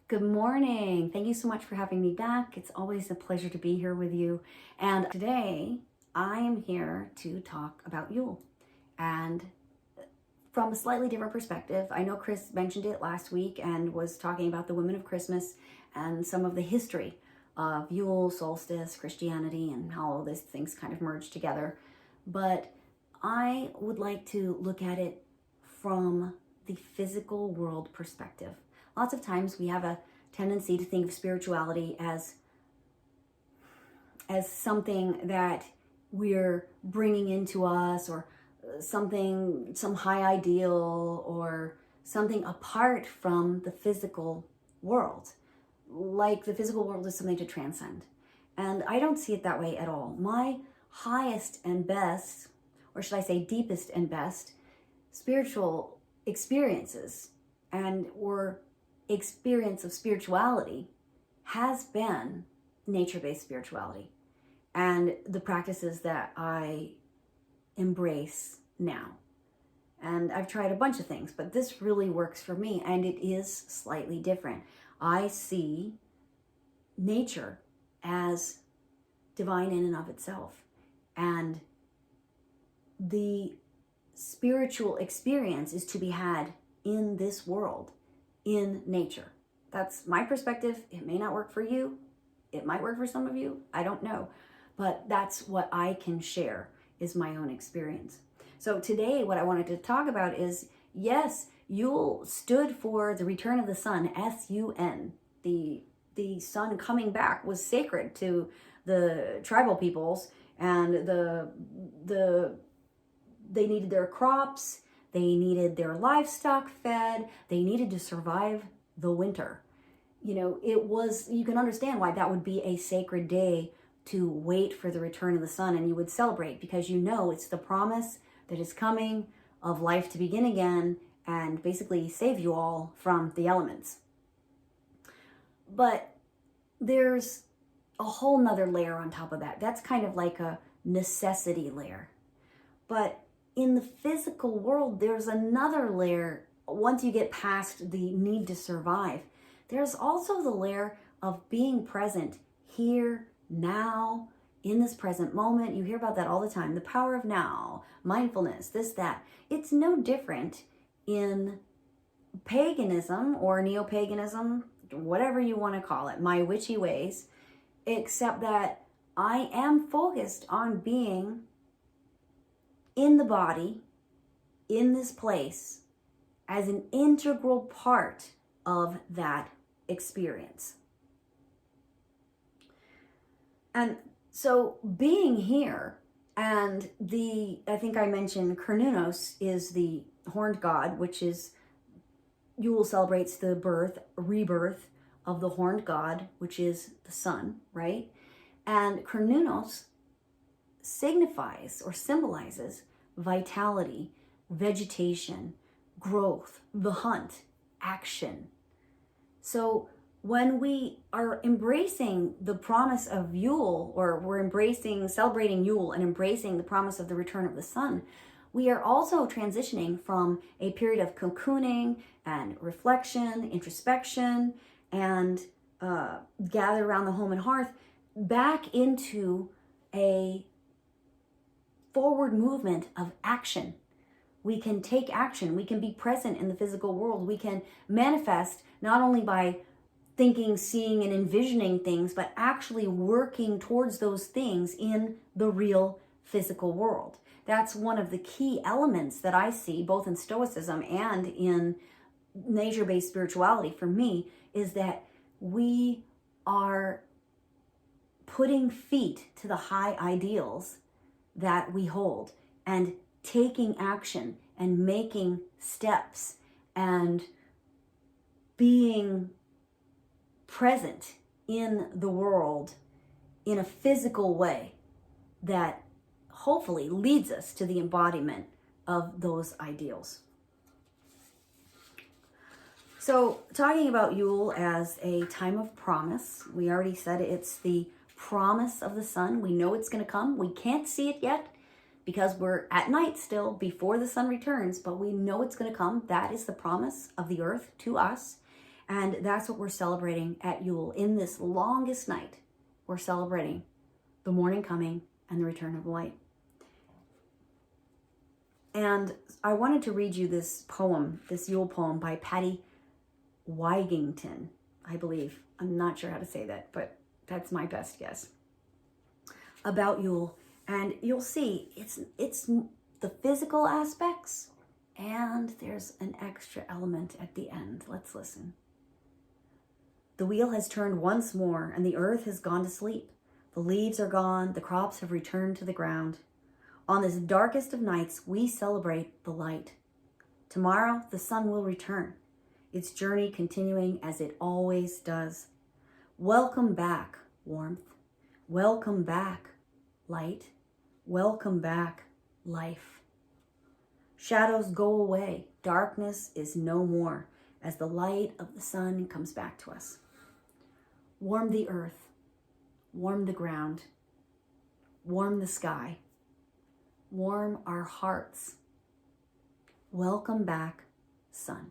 Good morning. Thank you so much for having me back. It's always a pleasure to be here with you. And today I am here to talk about Yule and from a slightly different perspective. I know Chris mentioned it last week and was talking about the women of Christmas and some of the history of Yule, solstice, Christianity, and how all these things kind of merge together. But I would like to look at it from the physical world perspective. Lots of times we have a tendency to think of spirituality as something that we're bringing into us, or some high ideal, or something apart from the physical world. Like the physical world is something to transcend. And I don't see it that way at all. My highest and best, or should I say deepest and best, spiritual experiences or experience of spirituality has been nature-based spirituality and the practices that I embrace now. And I've tried a bunch of things, but this really works for me, and it is slightly different. I see nature as divine in and of itself, and the spiritual experience is to be had in this world, in nature. That's my perspective. It may not work for you. It might work for some of you. I don't know. But that's what I can share, is my own experience. So today what I wanted to talk about is, yes, Yule stood for the return of the sun, S-U-N. The sun coming back was sacred to the tribal peoples, and they needed their crops, they needed their livestock fed, they needed to survive the winter. You can understand why that would be a sacred day to wait for the return of the sun, and you would celebrate because it's the promise that is coming of life to begin again and basically save you all from the elements. But there's a whole nother layer on top of that. That's kind of like a necessity layer. But in the physical world, there's another layer. Once you get past the need to survive, there's also the layer of being present here, now, in this present moment. You hear about that all the time. The power of now, mindfulness, this, that. It's no different in paganism or neo-paganism, whatever you want to call it, my witchy ways, except that I am focused on being in the body, in this place, as an integral part of that experience. And so being here, and I think I mentioned Cernunnos is the horned god, which is, Yule celebrates the rebirth of the horned god, which is the sun, right? And Cernunnos signifies or symbolizes vitality, vegetation, growth, the hunt, action. So when we are embracing the promise of Yule, or we're celebrating Yule and embracing the promise of the return of the sun, we are also transitioning from a period of cocooning and reflection, introspection, and gather around the home and hearth back into a forward movement of action. We can take action. We can be present in the physical world. We can manifest not only by thinking, seeing, and envisioning things, but actually working towards those things in the real physical world. That's one of the key elements that I see both in Stoicism and in nature-based spirituality for me, is that we are putting feet to the high ideals that we hold and taking action and making steps and being present in the world in a physical way that hopefully leads us to the embodiment of those ideals. So talking about Yule as a time of promise, we already said it's the promise of the sun. We know it's going to come. We can't see it yet because we're at night still before the sun returns, but we know it's going to come. That is the promise of the earth to us. And that's what we're celebrating at Yule. In this longest night, we're celebrating the morning coming and the return of light. And I wanted to read you this poem, this Yule poem by Patty Wygington, I believe. I'm not sure how to say that, but that's my best guess. About Yule. And you'll see it's the physical aspects, and there's an extra element at the end. Let's listen. The wheel has turned once more, and the earth has gone to sleep. The leaves are gone, the crops have returned to the ground. On this darkest of nights, we celebrate the light. Tomorrow, the sun will return, its journey continuing as it always does. Welcome back, warmth. Welcome back, light. Welcome back, life. Shadows go away. Darkness is no more as the light of the sun comes back to us. Warm the earth. Warm the ground. Warm the sky. Warm our hearts. Welcome back, sun.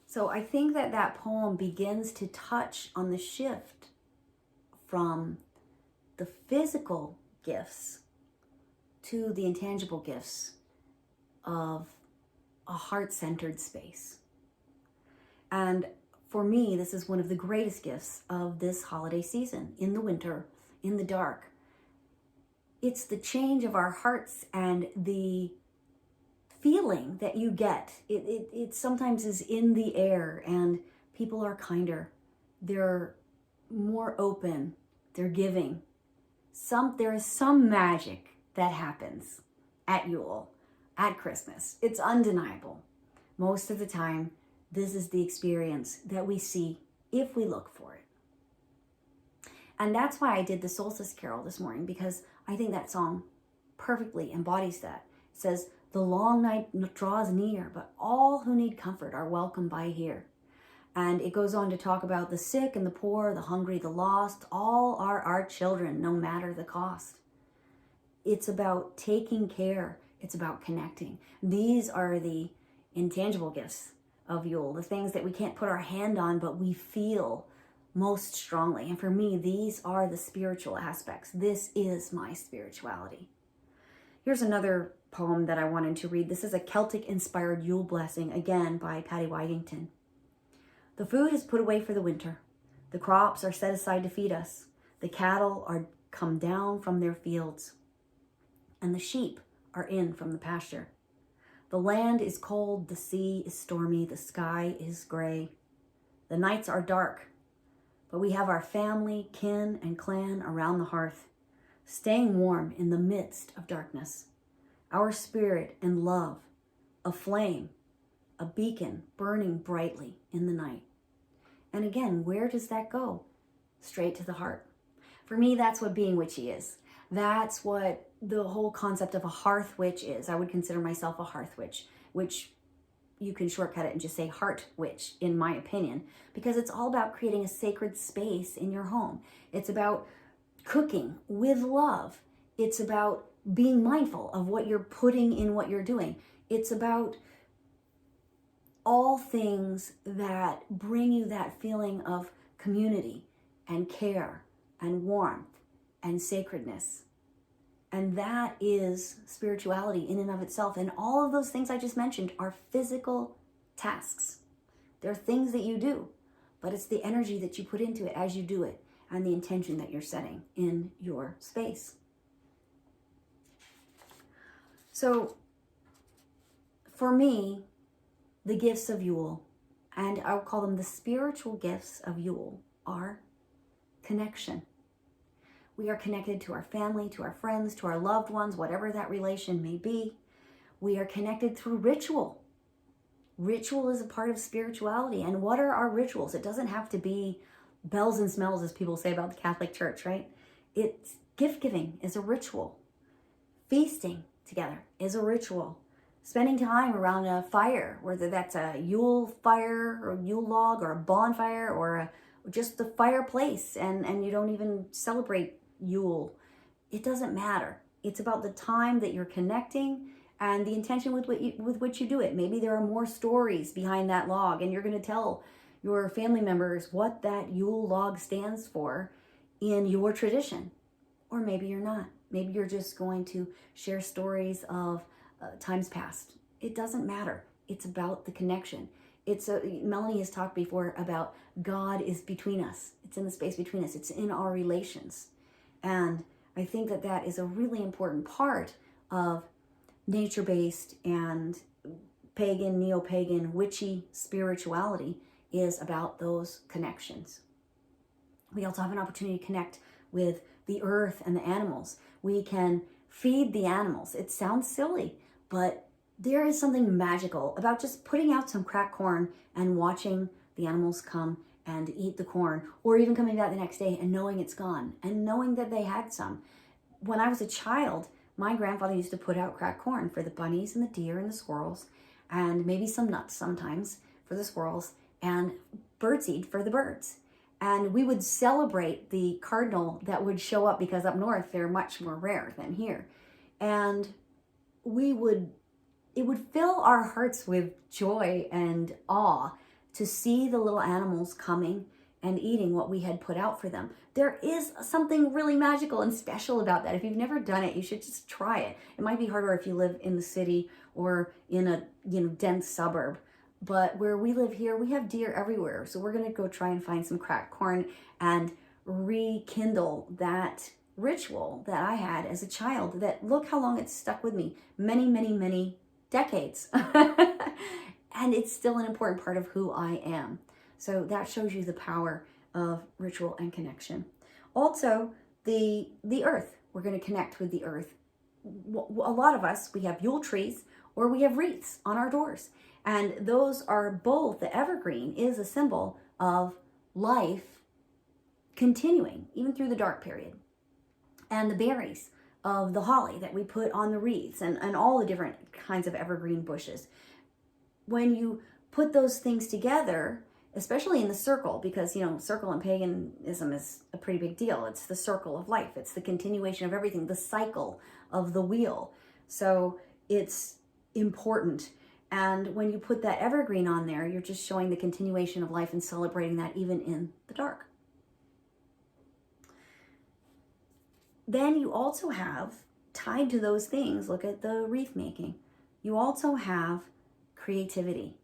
So I think that poem begins to touch on the shift from the physical gifts to the intangible gifts of a heart-centered space. And for me, this is one of the greatest gifts of this holiday season, in the winter, in the dark. It's the change of our hearts and the feeling that you get. It sometimes is in the air, and people are kinder. They're more open. They're giving. There is some magic that happens at Yule, at Christmas. It's undeniable. Most of the time, this is the experience that we see if we look for it. And that's why I did the Solstice Carol this morning, because I think that song perfectly embodies that. It says, the long night draws near, but all who need comfort are welcome by here. And it goes on to talk about the sick and the poor, the hungry, the lost, all are our children, no matter the cost. It's about taking care. It's about connecting. These are the intangible gifts of Yule, the things that we can't put our hand on, but we feel most strongly. And for me, these are the spiritual aspects. This is my spirituality. Here's another poem that I wanted to read. This is a Celtic-inspired Yule blessing, again by Patty Wygington. The food is put away for the winter. The crops are set aside to feed us. The cattle are come down from their fields, and the sheep are in from the pasture. The land is cold, the sea is stormy, the sky is gray. The nights are dark, but we have our family, kin, and clan around the hearth, staying warm in the midst of darkness. Our spirit and love, a flame, a beacon burning brightly in the night. And again, where does that go? Straight to the heart. For me, that's what being witchy is. That's what the whole concept of a hearth witch is. I would consider myself a hearth witch, which you can shortcut it and just say heart witch, in my opinion, because it's all about creating a sacred space in your home. It's about cooking with love. It's about being mindful of what you're putting in what you're doing. It's about all things that bring you that feeling of community and care and warmth and sacredness. And that is spirituality in and of itself. And all of those things I just mentioned are physical tasks. They're things that you do, but it's the energy that you put into it as you do it and the intention that you're setting in your space. So for me, the gifts of Yule, and I'll call them the spiritual gifts of Yule, are connection. We are connected to our family, to our friends, to our loved ones, whatever that relation may be. We are connected through ritual. Ritual is a part of spirituality. And what are our rituals? It doesn't have to be bells and smells, as people say about the Catholic Church, right? It's gift giving is a ritual. Feasting together is a ritual. Spending time around a fire, whether that's a Yule fire or Yule log or a bonfire or just the fireplace, and you don't even celebrate Yule. It doesn't matter. It's about the time that you're connecting and the intention with which you do it. Maybe there are more stories behind that log, and you're going to tell your family members what that Yule log stands for in your tradition. Or maybe you're not. Maybe you're just going to share stories of times past. It doesn't matter. It's about the connection. Melanie has talked before about God is between us. It's in the space between us. It's in our relations. And I think that that is a really important part of nature-based and pagan, neo-pagan, witchy spirituality, is about those connections. We also have an opportunity to connect with the earth and the animals. We can feed the animals. It sounds silly, but there is something magical about just putting out some cracked corn and watching the animals come and eat the corn, or even coming back the next day and knowing it's gone and knowing that they had some. When I was a child, my grandfather used to put out cracked corn for the bunnies and the deer and the squirrels, and maybe some nuts sometimes for the squirrels, and birdseed for the birds. And we would celebrate the cardinal that would show up, because up north they're much more rare than here. And it would fill our hearts with joy and awe to see the little animals coming and eating what we had put out for them. There is something really magical and special about that. If you've never done it, you should just try it. It might be harder if you live in the city or in a dense suburb. But where we live here, we have deer everywhere. So we're going to go try and find some cracked corn and rekindle that ritual that I had as a child, that look how long it's stuck with me. Many, many, many decades. And it's still an important part of who I am. So that shows you the power of ritual and connection. Also, the earth. We're going to connect with the earth. A lot of us, we have Yule trees or we have wreaths on our doors. And those are both, the evergreen is a symbol of life continuing, even through the dark period. And the berries of the holly that we put on the wreaths, and all the different kinds of evergreen bushes. When you put those things together, especially in the circle, because, circle in paganism is a pretty big deal. It's the circle of life. It's the continuation of everything, the cycle of the wheel. So it's important. And when you put that evergreen on there, you're just showing the continuation of life and celebrating that even in the dark. Then you also have, tied to those things, look at the wreath making. You also have creativity.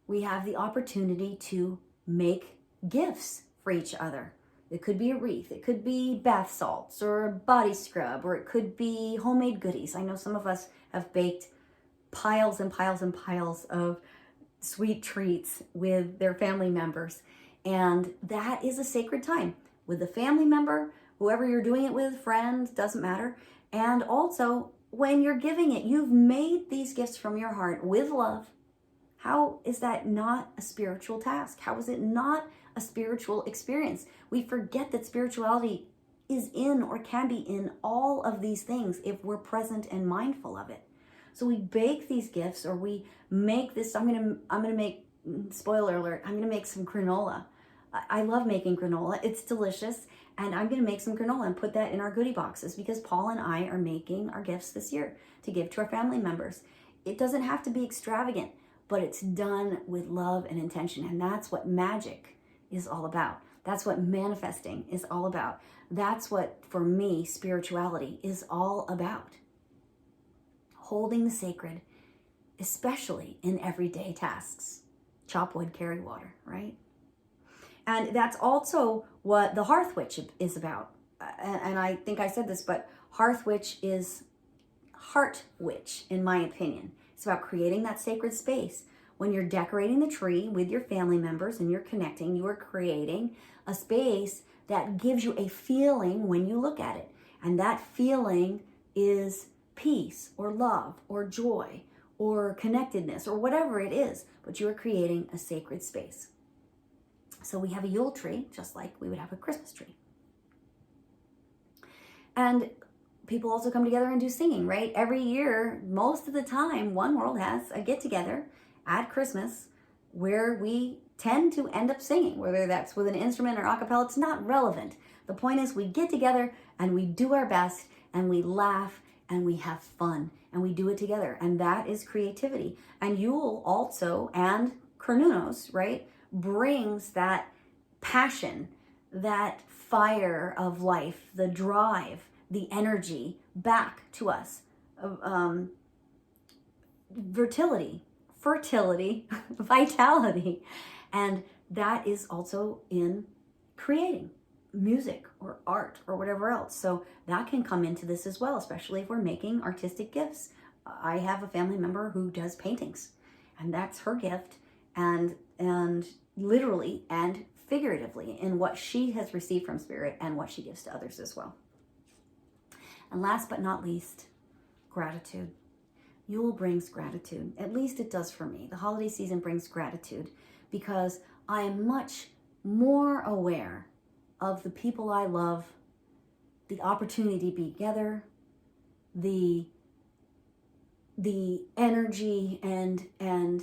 We have the opportunity to make gifts for each other. It could be a wreath, it could be bath salts or a body scrub, or it could be homemade goodies. I know some of us have baked piles and piles and piles of sweet treats with their family members. And that is a sacred time with the family member, whoever you're doing it with, friends, doesn't matter. And also, when you're giving it, you've made these gifts from your heart with love. How is that not a spiritual task? How is it not a spiritual experience? We forget that spirituality is in, or can be in, all of these things if we're present and mindful of it. So we bake these gifts, or we make this. I'm gonna make, spoiler alert, I'm gonna make some granola. I love making granola. It's delicious. And I'm going to make some granola and put that in our goodie boxes, because Paul and I are making our gifts this year to give to our family members. It doesn't have to be extravagant, but it's done with love and intention. And that's what magic is all about. That's what manifesting is all about. That's what, for me, spirituality is all about. Holding the sacred, especially in everyday tasks. Chop wood, carry water, right? And that's also what the Hearth Witch is about. And I think I said this, but Hearth Witch is Heart Witch, in my opinion. It's about creating that sacred space. When you're decorating the tree with your family members and you're connecting, you are creating a space that gives you a feeling when you look at it. And that feeling is peace or love or joy or connectedness or whatever it is. But you are creating a sacred space. So we have a Yule tree, just like we would have a Christmas tree. And people also come together and do singing, right? Every year, most of the time, One World has a get-together at Christmas where we tend to end up singing, whether that's with an instrument or a cappella. It's not relevant. The point is we get together and we do our best and we laugh and we have fun and we do it together. And that is creativity. And Yule also, and Carnunos, right, brings that passion, that fire of life, the drive, the energy back to us. Fertility, vitality. And that is also in creating music or art or whatever else. So that can come into this as well, especially if we're making artistic gifts. I have a family member who does paintings, and that's her gift, and literally and figuratively in what she has received from spirit and what she gives to others as well. And last but not least, gratitude. Yule brings gratitude. At least it does for me. The holiday season brings gratitude because I am much more aware of the people I love, the opportunity to be together, the energy and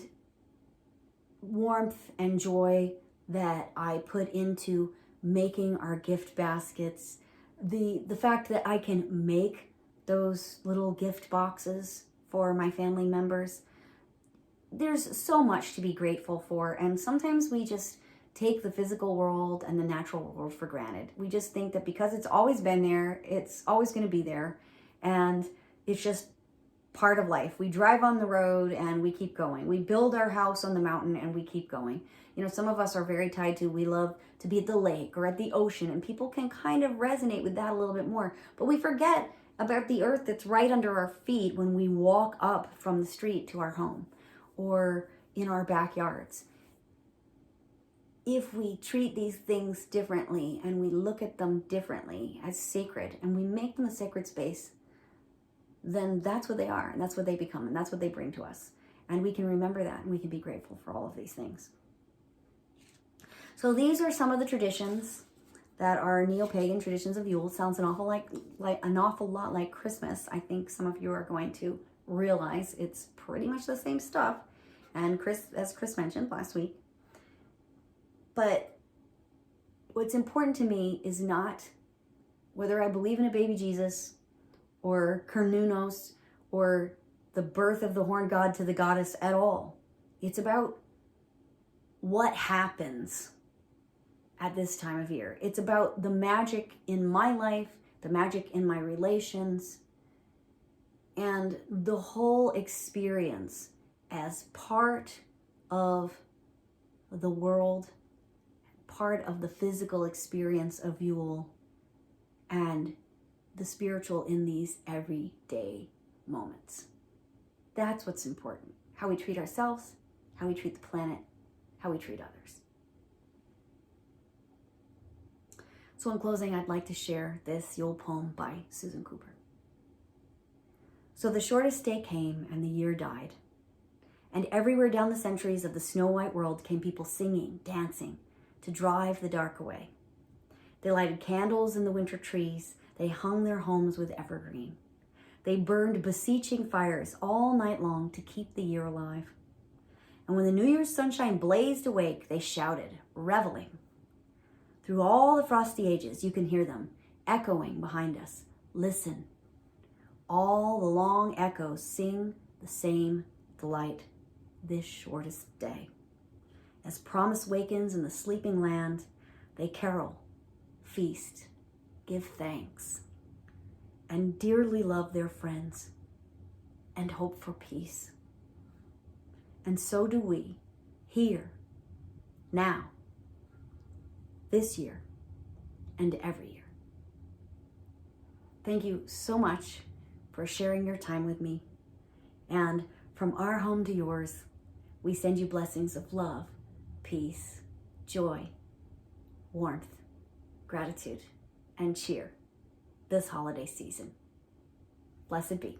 warmth and joy that I put into making our gift baskets, the fact that I can make those little gift boxes for my family members. There's so much to be grateful for, and sometimes we just take the physical world and the natural world for granted. We just think that because it's always been there, it's always going to be there, and it's just part of life. We drive on the road and we keep going. We build our house on the mountain and we keep going. You know, some of us are very tied to, we love to be at the lake or at the ocean, and people can kind of resonate with that a little bit more. But we forget about the earth that's right under our feet when we walk up from the street to our home or in our backyards. If we treat these things differently and we look at them differently as sacred and we make them a sacred space, then that's what they are, and that's what they become, and that's what they bring to us. And we can remember that, and we can be grateful for all of these things. So these are some of the traditions that are neo-pagan traditions of Yule. It sounds an awful lot like Christmas. I think some of you are going to realize it's pretty much the same stuff, and as Chris mentioned last week. But what's important to me is not whether I believe in a baby Jesus or Carnunos or the birth of the horned god to the goddess at all. It's about what happens at this time of year. It's about the magic in my life, the magic in my relations, and the whole experience as part of the world, part of the physical experience of Yule, and the spiritual in these everyday moments. That's what's important. How we treat ourselves, how we treat the planet, how we treat others. So in closing, I'd like to share this Yule poem by Susan Cooper. So the shortest day came and the year died. And everywhere down the centuries of the snow-white world came people singing, dancing, to drive the dark away. They lighted candles in the winter trees. They hung their homes with evergreen. They burned beseeching fires all night long to keep the year alive. And when the New Year's sunshine blazed awake, they shouted, reveling. Through all the frosty ages, you can hear them echoing behind us. Listen. All the long echoes sing the same delight this shortest day. As promise wakens in the sleeping land, they carol, feast, give thanks, and dearly love their friends and hope for peace. And so do we, here, now, this year, and every year. Thank you so much for sharing your time with me. And from our home to yours, we send you blessings of love, peace, joy, warmth, gratitude, and cheer this holiday season. Blessed be.